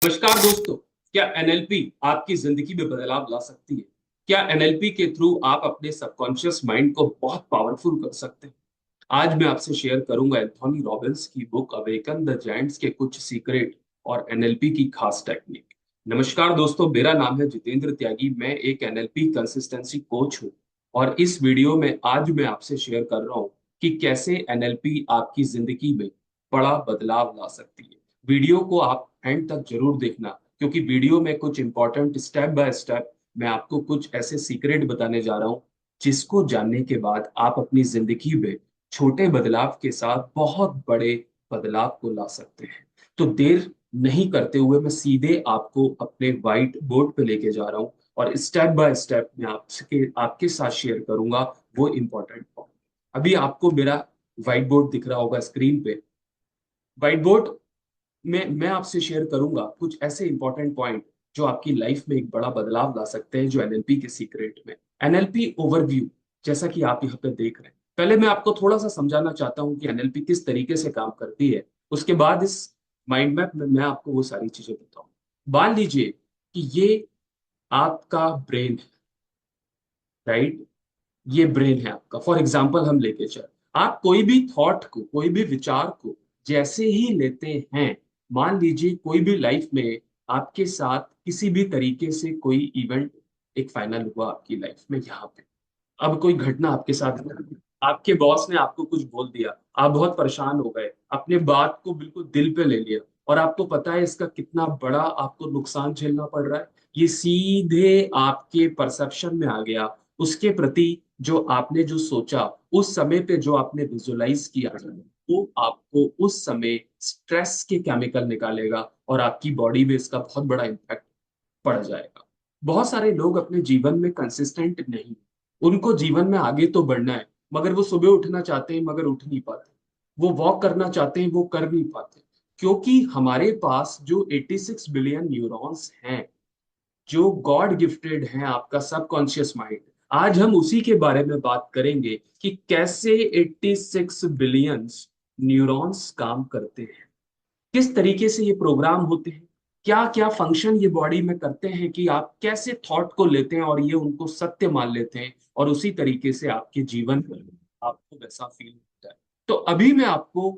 नमस्कार दोस्तों। क्या एनएलपी आपकी जिंदगी में बदलाव ला सकती है? क्या एनएलपी के थ्रू आप अपने सबकॉन्शियस माइंड को बहुत पावरफुल कर सकते हैं? आज मैं आपसे शेयर करूंगा एंथोनी रॉबिन्स की बुक अवेकन द जायंट्स के कुछ सीक्रेट और एनएलपी की खास टेक्निक। नमस्कार दोस्तों, मेरा नाम है जितेंद्र त्यागी। मैं एक एनएलपी कंसिस्टेंसी कोच हूं और इस वीडियो में आज मैं आपसे शेयर कर रहा हूं कि कैसे एनएलपी आपकी जिंदगी में बड़ा बदलाव ला सकती है। वीडियो को आप एंड तक जरूर देखना, क्योंकि वीडियो में कुछ इंपॉर्टेंट स्टेप बाय स्टेप मैं आपको कुछ ऐसे सीक्रेट बताने जा रहा हूं जिसको जानने के बाद आप अपनी जिंदगी में छोटे बदलाव के साथ बहुत बड़े बदलाव को ला सकते हैं। तो देर नहीं करते हुए मैं सीधे आपको अपने व्हाइट बोर्ड पे लेके जा रहा हूं और स्टेप बाय स्टेप मैं आपके आपके साथ शेयर करूंगा वो इंपॉर्टेंट पॉइंट। अभी आपको मेरा व्हाइट बोर्ड दिख रहा होगा स्क्रीन पे। व्हाइट बोर्ड में मैं आपसे शेयर करूंगा कुछ ऐसे इंपॉर्टेंट पॉइंट जो आपकी लाइफ में एक बड़ा बदलाव ला सकते हैं, जो एनएलपी के सीक्रेट में। एनएलपी ओवरव्यू, जैसा कि आप यहाँ पे देख रहे हैं। पहले मैं आपको थोड़ा सा समझाना चाहता हूँ कि एनएलपी किस तरीके से काम करती है। उसके बाद इस माइंड मैप में मैं आपको वो सारी चीजें बताऊँ। मान लीजिए कि ये आपका ब्रेन है, राइट? ये ब्रेन है आपका। फॉर एग्जाम्पल हम लेके चल, आप कोई भी थॉट को, कोई भी विचार को जैसे ही लेते हैं, मान लीजिए कोई भी लाइफ में आपके साथ किसी भी तरीके से कोई इवेंट एक फाइनल हुआ आपकी लाइफ में यहाँ पे। अब कोई घटना आपके साथ घटी, आपके बॉस ने आपको कुछ बोल दिया, आप बहुत परेशान हो गए, अपने बात को बिल्कुल दिल पे ले लिया और आपको पता है इसका कितना बड़ा आपको नुकसान झेलना पड़ रहा है। ये सीधे आपके परसेप्शन में आ गया। उसके प्रति जो आपने जो सोचा, उस समय पे जो आपने विजुलाइज किया, वो आपको उस समय स्ट्रेस के केमिकल निकालेगा और आपकी बॉडी में इसका बहुत बड़ा इम्पैक्ट पड़ जाएगा। बहुत सारे लोग अपने जीवन में कंसिस्टेंट नहीं। उनको जीवन में आगे तो बढ़ना है, मगर वो सुबह उठना चाहते हैं मगर उठ नहीं पाते। वो वॉक करना चाहते हैं, वो कर नहीं पाते। क्योंकि हमारे पास जो 86 बिलियन न्यूरॉन्स हैं, जो गॉड गिफ्टेड है आपका सबकॉन्शियस माइंड, आज हम उसी के बारे में बात करेंगे कि कैसे 86 बिलियंस न्यूरॉन्स काम करते हैं, किस तरीके से ये प्रोग्राम होते हैं, क्या क्या फंक्शन ये बॉडी में करते हैं, कि आप कैसे थॉट को लेते हैं और ये उनको सत्य मान लेते हैं और उसी तरीके से आपके जीवन में आपको वैसा फील होता है। तो अभी मैं आपको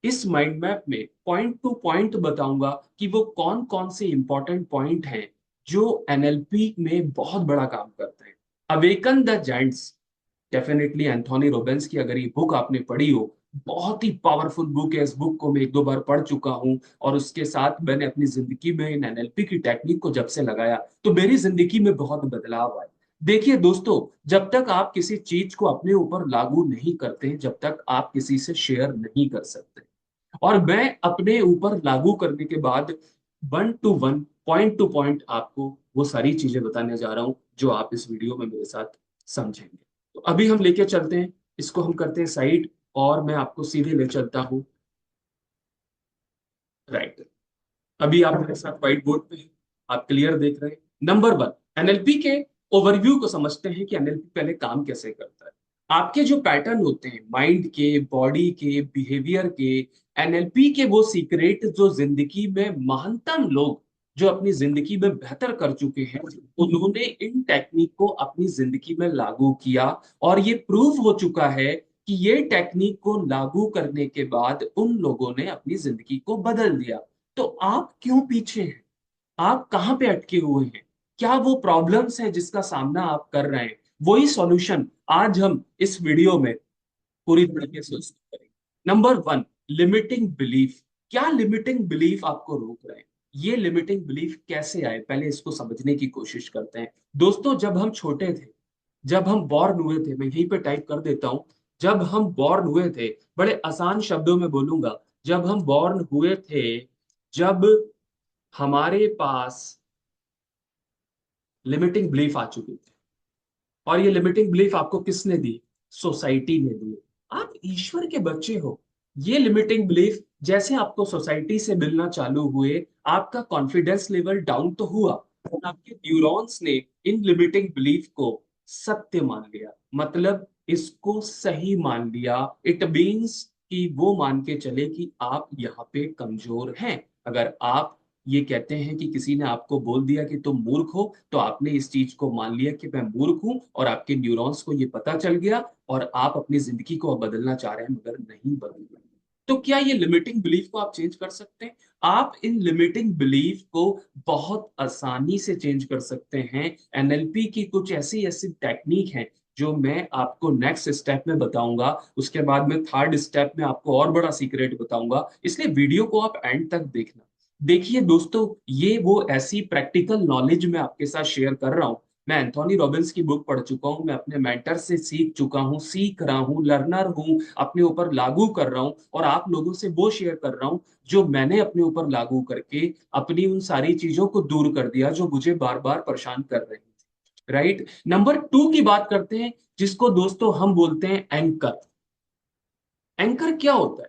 इस माइंड मैप में पॉइंट टू पॉइंट बताऊंगा कि वो कौन कौन से इंपॉर्टेंट पॉइंट हैं जो एनएलपी में बहुत बड़ा काम करते हैं। Awaken the giants, definitely Anthony Robbins की अगर ये बुक आपने पढ़ी हो, बहुत ही पावरफुल बुक है। इस बुक को मैं एक दो बार पढ़ चुका हूं और उसके साथ मैंने अपनी जिंदगी में इन एनएलपी की टेक्निक को जब से लगाया तो मेरी जिंदगी में बहुत बदलाव आए। देखिए दोस्तों, जब तक आप किसी चीज को अपने ऊपर लागू नहीं करते, जब तक आप किसी से शेयर नहीं कर सकते। और मैं अपने ऊपर लागू करने के बाद one two one, point two point आपको वो सारी चीजें बताने जा रहा हूं जो आप इस वीडियो में मेरे साथ समझेंगे। तो अभी हम लेके चलते हैं, इसको हम करते हैं साइड और मैं आपको सीधे ले चलता हूँ राइट। अभी आप मेरे साथ व्हाइट बोर्ड पे हैं, आप क्लियर देख रहे हैं। नंबर वन, एनएलपी के ओवरव्यू को समझते हैं कि एनएलपी पहले काम कैसे करता है। आपके जो पैटर्न होते हैं माइंड के, बॉडी के, बिहेवियर के, एनएलपी के वो सीक्रेट जो जिंदगी में महानतम लोग जो अपनी जिंदगी में बेहतर कर चुके हैं, उन्होंने इन टेक्निक को अपनी जिंदगी में लागू किया और ये प्रूव हो चुका है कि ये टेक्निक को लागू करने के बाद उन लोगों ने अपनी जिंदगी को बदल दिया। तो आप क्यों पीछे हैं? आप कहाँ पे अटके हुए हैं? क्या वो प्रॉब्लम्स है जिसका सामना आप कर रहे हैं? वही सॉल्यूशन आज हम इस वीडियो में पूरी तरीके से उसको करेंगे। Number one, limiting belief. क्या लिमिटिंग बिलीफ आपको रोक रहे हैं? ये लिमिटिंग बिलीफ कैसे आए, पहले इसको समझने की कोशिश करते हैं। दोस्तों, जब हम छोटे थे, जब हम बॉर्न हुए थे, मैं यहीं पे टाइप कर देता हूं। जब हम बॉर्न हुए थे, बड़े आसान शब्दों में बोलूंगा, जब हम बॉर्न हुए थे, जब हमारे पास लिमिटिंग बिलीफ आ चुकी थी। और ये लिमिटिंग बिलीफ आपको किसने दी? सोसाइटी ने दी। आप ईश्वर के बच्चे हो। ये लिमिटिंग बिलीफ जैसे आपको सोसाइटी से मिलना चालू हुए, आपका कॉन्फिडेंस लेवल डाउन तो हुआ और आपके न्यूरॉन्स ने इन लिमिटिंग बिलीफ को सत्य मान लिया, मतलब इसको सही मान लिया। इट मीन्स कि वो मान के चले कि आप यहाँ पे कमजोर हैं। अगर आप ये कहते हैं कि किसी ने आपको बोल दिया कि तुम मूर्ख हो, तो आपने इस चीज को मान लिया कि मैं मूर्ख हूं, और आपके न्यूरॉन्स को ये पता चल गया, और आप अपनी जिंदगी को अब बदलना चाह रहे हैं मगर नहीं बदल रहे। तो क्या ये लिमिटिंग बिलीफ को आप चेंज कर सकते हैं? आप इन लिमिटिंग बिलीफ को बहुत आसानी से चेंज कर सकते हैं। एनएलपी की कुछ ऐसी ऐसी टेक्निक है जो मैं आपको नेक्स्ट स्टेप में बताऊंगा। उसके बाद में थर्ड स्टेप में आपको और बड़ा सीक्रेट बताऊंगा, इसलिए वीडियो को आप एंड तक देखना। देखिए दोस्तों, ये वो ऐसी प्रैक्टिकल नॉलेज मैं आपके साथ शेयर कर रहा हूं। मैं एंथोनी रॉबिन्स की बुक पढ़ चुका हूं, मैं अपने मेंटर से सीख चुका हूं, सीख रहा हूं, लर्नर हूं, अपने ऊपर लागू कर रहा हूं, और आप लोगों से वो शेयर कर रहा हूं जो मैंने अपने ऊपर लागू करके अपनी उन सारी चीजों को दूर कर दिया जो मुझे बार बार परेशान कर रही थी। राइट, नंबर टू की बात करते हैं, जिसको दोस्तों हम बोलते हैं एंकर। एंकर क्या होता है?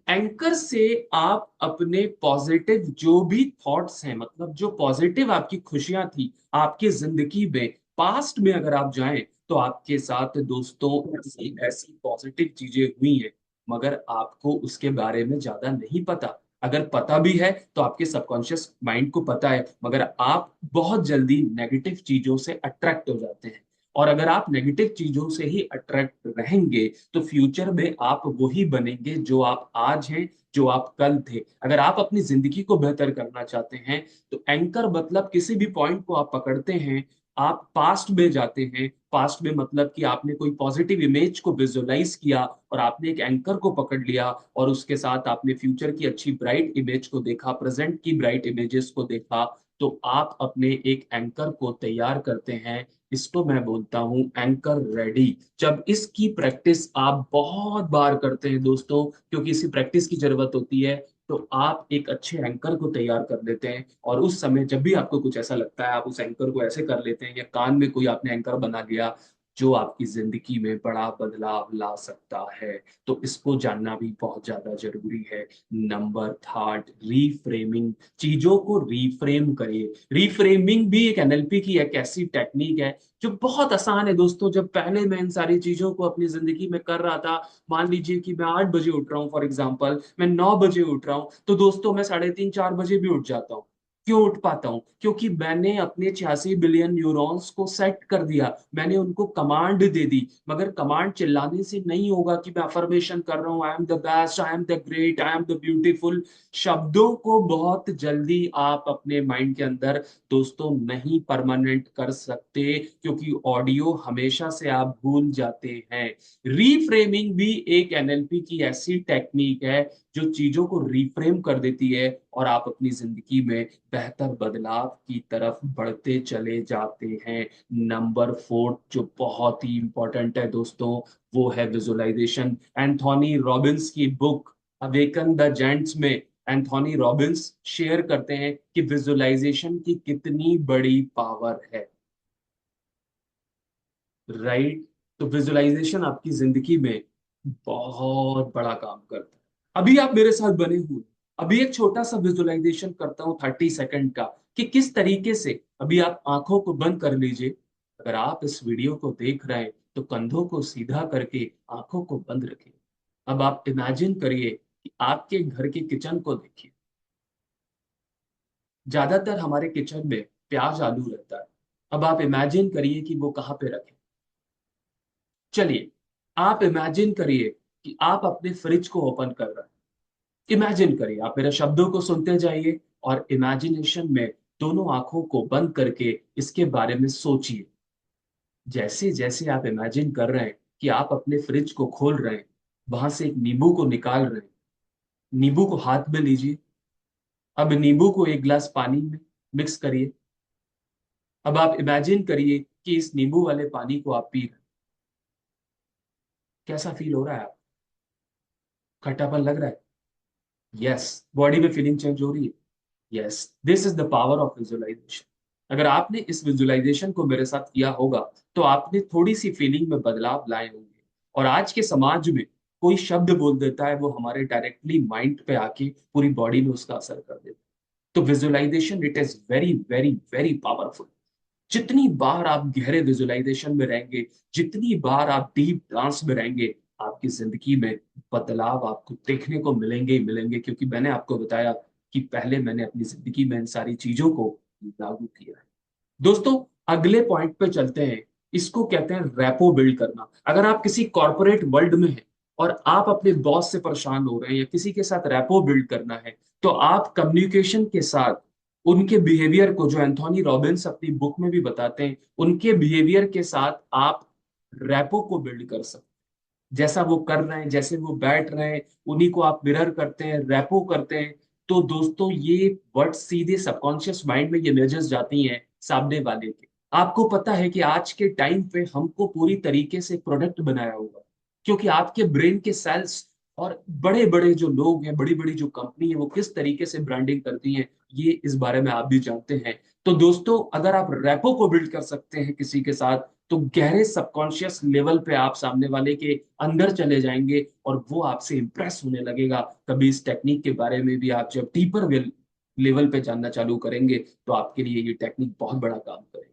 एंकर से आप अपने पॉजिटिव जो भी थॉट्स हैं, मतलब जो पॉजिटिव आपकी खुशियां थी आपकी जिंदगी में, पास्ट में अगर आप जाएं तो आपके साथ दोस्तों ऐसी ऐसी पॉजिटिव चीजें हुई हैं, मगर आपको उसके बारे में ज्यादा नहीं पता। अगर पता भी है तो आपके सबकॉन्शियस माइंड को पता है, मगर आप बहुत जल्दी नेगेटिव चीजों से अट्रैक्ट हो जाते हैं। और अगर आप नेगेटिव चीजों से ही अट्रैक्ट रहेंगे तो फ्यूचर में आप वही बनेंगे जो आप आज हैं, जो आप कल थे। अगर आप अपनी जिंदगी को बेहतर करना चाहते हैं तो एंकर मतलब किसी भी पॉइंट को आप पकड़ते हैं, आप पास्ट में जाते हैं। पास्ट में मतलब कि आपने कोई पॉजिटिव इमेज को विजुअलाइज किया और आपने एक एंकर को पकड़ लिया, और उसके साथ आपने फ्यूचर की अच्छी ब्राइट इमेज को देखा, प्रेजेंट की ब्राइट इमेजेस को देखा, तो आप अपने एक एंकर को तैयार करते हैं। इसको मैं बोलता हूं एंकर रेडी। जब इसकी प्रैक्टिस आप बहुत बार करते हैं दोस्तों, क्योंकि इसी प्रैक्टिस की जरूरत होती है, तो आप एक अच्छे एंकर को तैयार कर लेते हैं। और उस समय जब भी आपको कुछ ऐसा लगता है, आप उस एंकर को ऐसे कर लेते हैं, या कान में कोई आपने एंकर बना लिया जो आपकी जिंदगी में बड़ा बदलाव ला सकता है। तो इसको जानना भी बहुत ज्यादा जरूरी है। Number third, reframing. चीजों को रीफ्रेम करिए। रीफ्रेमिंग भी एक एनएलपी की एक ऐसी टेक्निक है जो बहुत आसान है दोस्तों। जब पहले मैं इन सारी चीजों को अपनी जिंदगी में कर रहा था, मान लीजिए कि मैं 8 बजे उठ रहा हूँ फॉर एग्जाम्पल, मैं 9 बजे उठ रहा हूँ, तो दोस्तों मैं 3:30 4 बजे भी उठ जाता हूँ। क्यों उठ पाता हूँ? क्योंकि मैंने अपने 86 बिलियन न्यूरॉन्स को सेट कर दिया, मैंने उनको कमांड दे दी। मगर कमांड चिल्लाने से नहीं होगा कि मैं अफर्मेशन कर रहा हूँ, I am the best, I am the great, I am the beautiful. शब्दों को बहुत जल्दी आप अपने माइंड के अंदर दोस्तों नहीं परमानेंट कर सकते, क्योंकि ऑडियो हमेशा से आप भूल जाते हैं। रीफ्रेमिंग भी एक एनएलपी की ऐसी टेक्निक है जो चीजों को रिफ्रेम कर देती है, और आप अपनी जिंदगी में बेहतर बदलाव की तरफ बढ़ते चले जाते हैं। नंबर फोर्थ जो बहुत ही इंपॉर्टेंट है दोस्तों, वो है विजुअलाइजेशन। एंथोनी रॉबिन्स की बुक अवेकन द जेंट्स में एंथोनी रॉबिन्स शेयर करते हैं कि विजुअलाइजेशन की कितनी बड़ी पावर है। राइट, तो विजुअलाइजेशन आपकी जिंदगी में बहुत बड़ा काम करता है। अभी आप मेरे साथ बने हुए, अभी एक छोटा सा विजुअलाइजेशन करता हूँ 30 सेकंड का, कि किस तरीके से, अभी आप आंखों को बंद कर लीजिए। अगर आप इस वीडियो को देख रहे हैं तो कंधों को सीधा करके आंखों को बंद रखिए। अब आप इमेजिन करिए कि आपके घर के किचन को देखिए। ज्यादातर हमारे किचन में प्याज आलू रहता है। अब आप इमेजिन करिए कि वो कहाँ पे रखे। चलिए, आप इमेजिन करिए कि आप अपने फ्रिज को ओपन कर रहे हैं। इमेजिन करिए, आप मेरे शब्दों को सुनते जाइए, और इमेजिनेशन में दोनों आंखों को बंद करके इसके बारे में सोचिए। जैसे जैसे आप इमेजिन कर रहे हैं कि आप अपने फ्रिज को खोल रहे हैं, वहां से एक नींबू को निकाल रहे हैं, नींबू को हाथ में लीजिए। अब नींबू को एक गिलास पानी में मिक्स करिए। अब आप इमेजिन करिए कि इस नींबू वाले पानी को आप पी रहे हैं। कैसा फील हो रहा है? आप खट्टापन लग रहा है? यस, बॉडी में फीलिंग चेंज हो रही है। Yes, this is the power of visualisation. अगर आपने इस विजुअलाइजेशन को मेरे साथ किया होगा तो आपने थोड़ी सी फीलिंग में बदलाव लाए होंगे। और आज के समाज में कोई शब्द बोल देता है, वो हमारे डायरेक्टली माइंड पे आके पूरी बॉडी में उसका असर कर देता है। तो visualisation it is very very very powerful. जितनी बार आप गहरे विजुअलाइजेशन में रहेंगे, जितनी बार आप डीप ट्रांस में रहेंगे, आपकी जिंदगी में बदलाव आपको देखने को मिलेंगे ही मिलेंगे। क्योंकि मैंने आपको बताया, कि पहले मैंने अपनी जिंदगी में इन सारी चीजों को लागू किया है। दोस्तों, अगले पॉइंट पे चलते हैं। इसको कहते हैं रैपो बिल्ड करना। अगर आप किसी कॉर्पोरेट वर्ल्ड में हैं और आप अपने बॉस से परेशान हो रहे हैं या किसी के साथ रैपो बिल्ड करना है, तो आप कम्युनिकेशन के साथ उनके बिहेवियर को, जो एंथोनी रॉबिन्स अपनी बुक में भी बताते हैं, उनके बिहेवियर के साथ आप रैपो को बिल्ड कर सकते हैं। जैसा वो कर रहे हैं, जैसे वो बैठ रहे हैं, उन्हीं को आप मिरर करते हैं, रैपो करते हैं। तो दोस्तों, ये वर्ड सीधे सबकॉन्शियस माइंड में ये मैसेज जाती हैं सामने वाले के। आपको पता है कि आज के टाइम पे हमको पूरी तरीके से प्रोडक्ट बनाया होगा, क्योंकि आपके ब्रेन के सेल्स और बड़े बड़े जो लोग हैं, बड़ी बड़ी जो कंपनी है, वो किस तरीके से ब्रांडिंग करती हैं, ये इस बारे में आप भी जानते हैं। तो दोस्तों, अगर आप रैपो को बिल्ड कर सकते हैं किसी के साथ, तो गहरे सबकॉन्शियस लेवल पे आप सामने वाले के अंदर चले जाएंगे और वो आपसे इंप्रेस होने लगेगा। कभी इस टेक्निक के बारे में भी आप जब डीपर लेवल पे जानना चालू करेंगे, तो आपके लिए ये टेक्निक बहुत बड़ा काम करेगी।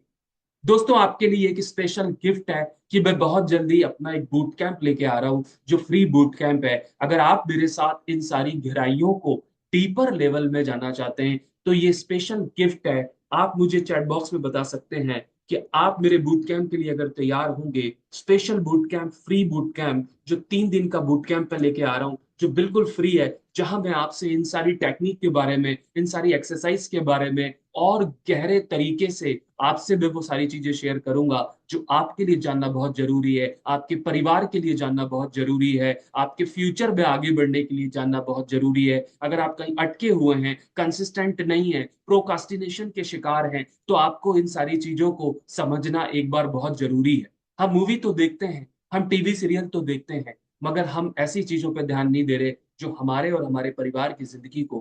दोस्तों, आपके लिए एक स्पेशल गिफ्ट है कि मैं बहुत जल्दी अपना एक बूट कैंप लेके आ रहा हूँ, जो फ्री बूट कैंप है। अगर आप मेरे साथ इन सारी गहराइयों को डीपर लेवल में जाना चाहते हैं, तो ये स्पेशल गिफ्ट है। आप मुझे चैट बॉक्स में बता सकते हैं कि आप मेरे बूट कैंप के लिए अगर तैयार होंगे। Special boot camp, free boot camp, जो 3 दिन का बूट कैंप पे लेके आ रहा हूँ, जो बिल्कुल फ्री है, जहां मैं आपसे इन सारी टेक्निक के बारे में, इन सारी एक्सरसाइज के बारे में और गहरे तरीके से आपसे मैं वो सारी चीजें शेयर करूंगा जो आपके लिए जानना बहुत जरूरी है, आपके परिवार के लिए जानना बहुत जरूरी है, आपके फ्यूचर में आगे बढ़ने के लिए जानना बहुत जरूरी है। अगर आप कहीं अटके हुए हैं, कंसिस्टेंट नहीं है, प्रोकास्टिनेशन के शिकार हैं, तो आपको इन सारी चीजों को समझना एक बार बहुत जरूरी है। हम मूवी तो देखते हैं, हम टीवी सीरियल तो देखते हैं, मगर हम ऐसी चीजों पर ध्यान नहीं दे रहे जो हमारे और हमारे परिवार की जिंदगी को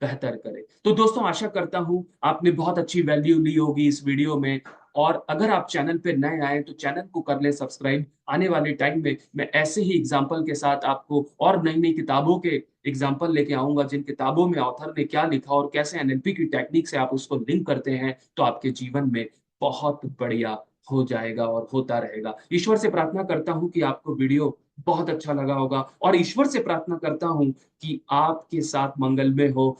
बेहतर करे। तो दोस्तों, आशा करता हूं आपने बहुत अच्छी वैल्यू ली होगी इस वीडियो में। और अगर आप चैनल पे नए आए तो चैनल को कर लें सब्सक्राइब। आने वाले टाइम में मैं ऐसे ही एग्जाम्पल के साथ आपको और नई नई किताबों के एग्जाम्पल लेके आऊंगा, जिन किताबों में ऑथर ने क्या लिखा और कैसे एनएलपी की टेक्निक से आप उसको लिंक करते हैं, तो आपके जीवन में बहुत बढ़िया हो जाएगा और होता रहेगा। ईश्वर से प्रार्थना करता हूं कि आपको वीडियो बहुत अच्छा लगा होगा, और ईश्वर से प्रार्थना करता हूं कि आपके साथ मंगलमय हो।